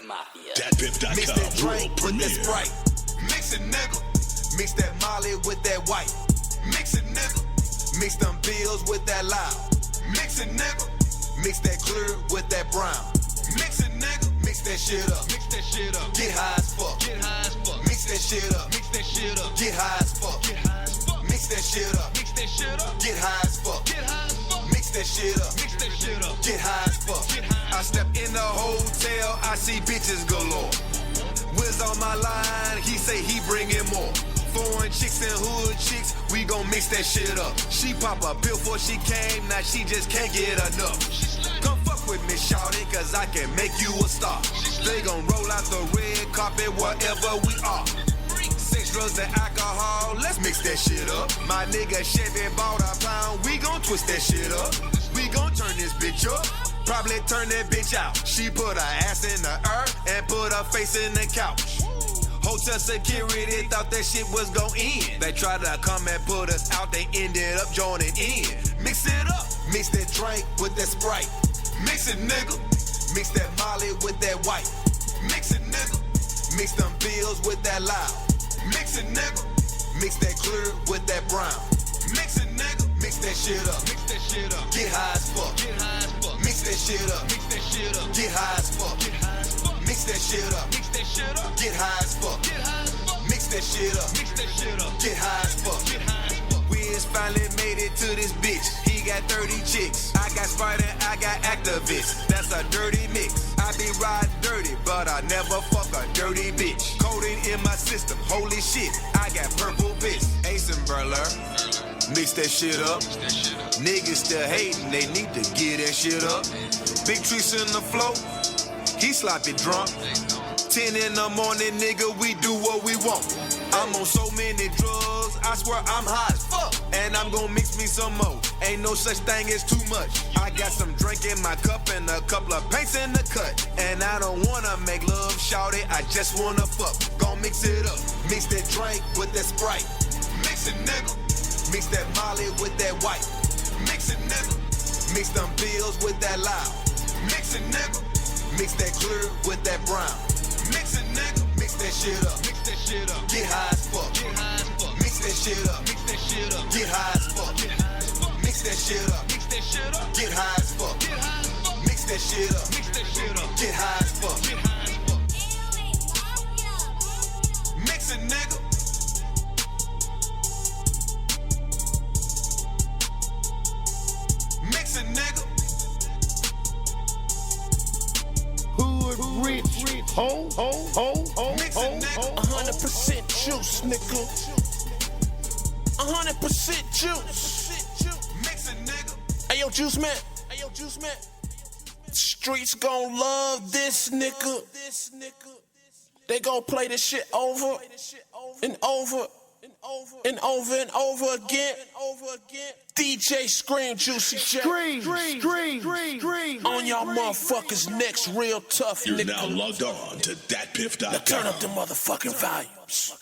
Mafia. DatPiff.com. Mix that drink with that Sprite. Mix it, nigga. Mix that Molly with that white. Mix it, nigga. Mix them bills with that loud. Mix it, nigga. Mix that clear with that brown. Mix it, nigga. Mix that shit up. Mix that shit up. Get high as fuck. Get high as fuck. Mix that shit up. Mix that shit up. Get high as fuck. Get high as fuck. Mix that shit up. Mix that shit up. Get high as fuck. Get high as fuck. Mix that shit up. Mix that shit up. Get high as fuck. I step in the hotel, I see bitches galore. Wiz on my line, he say he bringin' more. Foreign chicks and hood chicks, we gon' mix that shit up. She pop a pill before she came, now she just can't get enough. Come fuck with me, shawty, cause I can make you a star. They gon' roll out the red carpet wherever we are. Sex, drugs, and alcohol, let's mix that shit up. My nigga Chevy bought a pound, we gon' twist that shit up. We gon' turn this bitch up, probably turn that bitch out. She put her ass in the earth and put her face in the couch. Hotel security thought that shit was gon' end. They tried to come and put us out, they ended up joining in. Mix it up, mix that drink with that Sprite. Mix it, nigga. Mix that Molly with that white. Mix it, nigga. Mix them bills with that loud. Mix it, nigga. Mix that clear with that brown. Mix it, nigga. Mix that shit up. Mix that shit up. Get high as fuck. Get high as fuck. Mix that shit up. Mix that shit up. Get high as fuck. Get high as fuck. Mix that shit up. Mix that shit up. Get high as fuck. Get high as fuck. Mix that shit up. Mix that shit up. Get high as fuck. Get high as fuck. Wiz finally made it to this bitch. He got 30 chicks. I got Spider, I got activists. That's a dirty mix. I be riding dirty, but I never fuck a dirty bitch. Codeine in my system, holy shit. I got purple bitch. Ace and Burler. Mix that shit up. Niggas still hating, they need to get that shit up. Big trees in the flow, he sloppy drunk. 10 in the morning, nigga, we do what we want. I'm on so many drugs, I swear I'm high as fuck. And I'm gon' mix me some more, ain't no such thing as too much. I got some drink in my cup and a couple of paints in the cut. And I don't wanna make love, shout it, I just wanna fuck. Gon' mix it up, mix that drink with that Sprite. Mix it, nigga. Mix that Molly with that white. Mix it, nigga. Mix them bills with that loud. Mix it, nigga. Mix that clear with that brown. Mix it, nigga. Mix that shit up. Mix that shit up. Get high as fuck. Get high as fuck. Mix that shit up. Mix that shit up. Get high as fuck. Get high as fuck. Mix that shit up. Mix that shit up. Get high as fuck. Get high as fuck. Mix that shit up. Mix that shit up. Get high as fuck. Get high as fuck. Mix it, nigga. Mix it, nigga. Hood rich, ho, ho, ho, ho, Mix ho, it, nigga. ho. 100% juice, nigga. 100% juice. Mix it, nigga. Hey, yo, Juice Man. Hey, yo, Juice Man. Streets gon' love this nigga. They gon' play this shit over and over and over and over again. DJ Scream, Juicy J. Scream. On y'all motherfuckers next, real tough You're nigga. now logged on to Now turn DatPiff.com. up the motherfucking volumes.